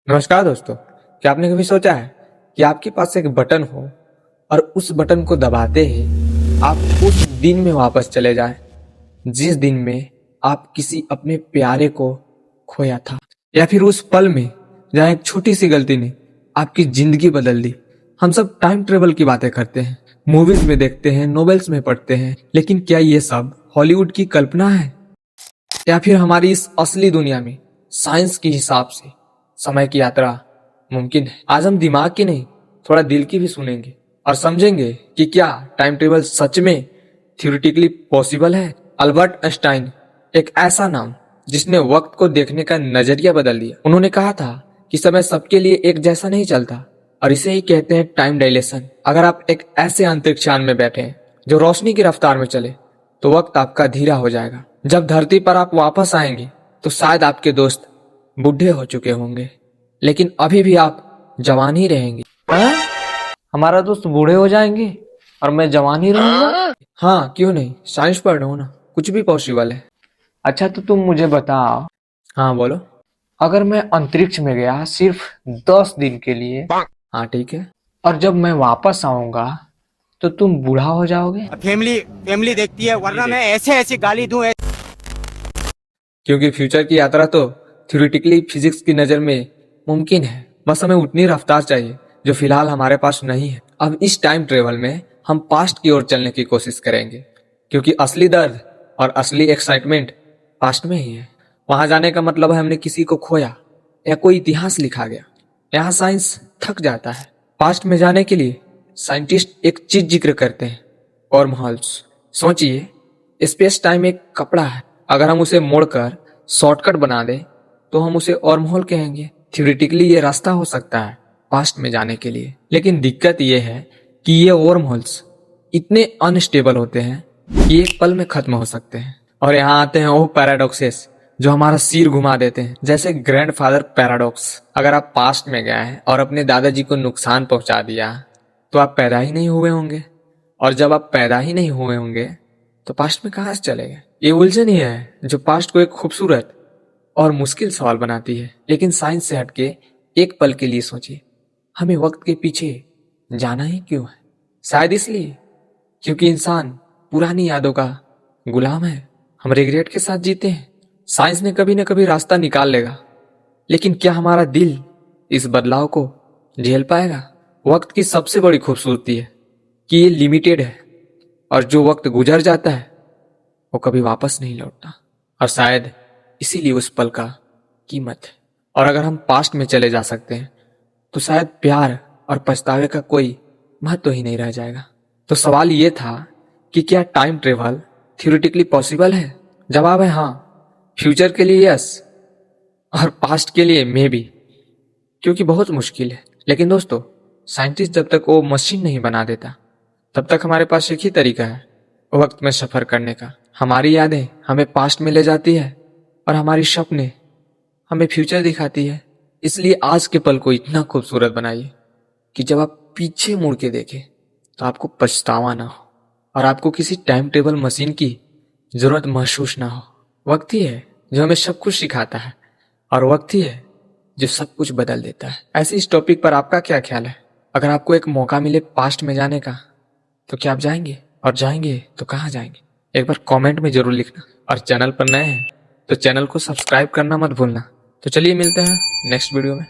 नमस्कार दोस्तों। क्या आपने कभी सोचा है कि आपके पास एक बटन हो और उस बटन को दबाते ही आप उस दिन में वापस चले जाएं जिस दिन में आप किसी अपने प्यारे को खोया था, या फिर उस पल में जहां एक छोटी सी गलती ने आपकी जिंदगी बदल दी। हम सब टाइम ट्रेवल की बातें करते हैं, मूवीज में देखते हैं, नॉवेल्स में पढ़ते हैं, लेकिन क्या ये सब हॉलीवुड की कल्पना है या फिर हमारी इस असली दुनिया में साइंस के हिसाब से समय की यात्रा मुमकिन है? आज हम दिमाग की नहीं, थोड़ा दिल की भी सुनेंगे और समझेंगे कि क्या टाइम ट्रेवल सच में थ्योरेटिकली पॉसिबल है। अल्बर्ट आइंस्टाइन एक ऐसा नाम जिसने वक्त को देखने का नजरिया बदल दिया। उन्होंने कहा था कि समय सबके लिए एक जैसा नहीं चलता और इसे ही कहते हैं टाइम डायलेशन। अगर आप एक ऐसे अंतरिक्ष यान में बैठे हैं जो रोशनी की रफ्तार में चले तो वक्त आपका धीरा हो जाएगा। जब धरती पर आप वापस आएंगे तो शायद आपके दोस्त बूढ़े हो चुके होंगे, लेकिन अभी भी आप जवान ही रहेंगे। हाँ? हमारा दोस्त बूढ़े हो जाएंगे और मैं जवान ही रहूंगा? हाँ, क्यों नहीं, साइंस पढ़ रहा हूं ना, कुछ भी पॉसिबल है। अच्छा तो तुम मुझे बताओ। हाँ बोलो। अगर मैं अंतरिक्ष में गया सिर्फ 10 दिन के लिए, हाँ ठीक है, और जब मैं वापस आऊंगा तो तुम बूढ़ा हो जाओगे? फैमिली फैमिली देखती है, वरना मैं ऐसे ऐसे गाली दूं। क्योंकि फ्यूचर की यात्रा तो थ्योरेटिकली फिजिक्स की नजर में मुमकिन है, बस हमें उतनी रफ्तार चाहिए जो फिलहाल हमारे पास नहीं है। अब इस टाइम ट्रेवल में हम पास्ट की ओर चलने की कोशिश करेंगे, क्योंकि असली दर्द और असली एक्साइटमेंट पास्ट में ही है। वहां जाने का मतलब है हमने किसी को खोया या कोई इतिहास लिखा गया। यहाँ साइंस थक जाता है। पास्ट में जाने के लिए साइंटिस्ट एक चीज जिक्र करते हैं, वर्महोल्स। सोचिए, स्पेस टाइम एक कपड़ा है, अगर हम उसे मोड़कर शॉर्टकट बना दें तो हम उसे वर्महोल कहेंगे। थ्योरेटिकली ये रास्ता हो सकता है पास्ट में जाने के लिए, लेकिन दिक्कत ये है कि ये वर्महोल्स इतने अनस्टेबल होते हैं कि एक पल में खत्म हो सकते हैं। और यहाँ आते हैं वो पैराडॉक्सेस जो हमारा सिर घुमा देते हैं, जैसे ग्रैंडफादर पैराडॉक्स। अगर आप पास्ट में गए हैं और अपने दादाजी को नुकसान पहुंचा दिया तो आप पैदा ही नहीं हुए होंगे, और जब आप पैदा ही नहीं हुए होंगे तो पास्ट में कहां से चले गए? ये उलझन ही है जो पास्ट को एक खूबसूरत और मुश्किल सवाल बनाती है। लेकिन साइंस से हटके एक पल के लिए सोचिए, हमें वक्त के पीछे जाना ही क्यों है? शायद इसलिए क्योंकि इंसान पुरानी यादों का गुलाम है। हम रिग्रेट के साथ जीते हैं। साइंस ने कभी न कभी रास्ता निकाल लेगा, लेकिन क्या हमारा दिल इस बदलाव को झेल पाएगा? वक्त की सबसे बड़ी खूबसूरती है कि ये लिमिटेड है, और जो वक्त गुजर जाता है वो कभी वापस नहीं लौटता, और शायद इसीलिए उस पल का कीमत है। और अगर हम पास्ट में चले जा सकते हैं तो शायद प्यार और पछतावे का कोई महत्व ही नहीं रह जाएगा। तो सवाल ये था कि क्या टाइम ट्रेवल थ्योरेटिकली पॉसिबल है? जवाब है हाँ, फ्यूचर के लिए यस और पास्ट के लिए मे बी, क्योंकि बहुत मुश्किल है। लेकिन दोस्तों, साइंटिस्ट जब तक वो मशीन नहीं बना देता तब तक हमारे पास एक ही तरीका है वक्त में सफर करने का। हमारी यादें हमें पास्ट में ले जाती है और हमारी सपने हमें फ्यूचर दिखाती है। इसलिए आज के पल को इतना खूबसूरत बनाइए कि जब आप पीछे मुड़ के देखें तो आपको पछतावा ना हो और आपको किसी टाइम टेबल मशीन की जरूरत महसूस ना हो। वक्त ही है जो हमें सब कुछ सिखाता है, और वक्त ही है जो सब कुछ बदल देता है। ऐसे इस टॉपिक पर आपका क्या ख्याल है? अगर आपको एक मौका मिले पास्ट में जाने का तो क्या आप जाएंगे? और जाएंगे तो कहाँ जाएंगे? एक बार कमेंट में जरूर लिखना, और चैनल पर नए हैं तो चैनल को सब्सक्राइब करना मत भूलना। तो चलिए मिलते हैं नेक्स्ट वीडियो में।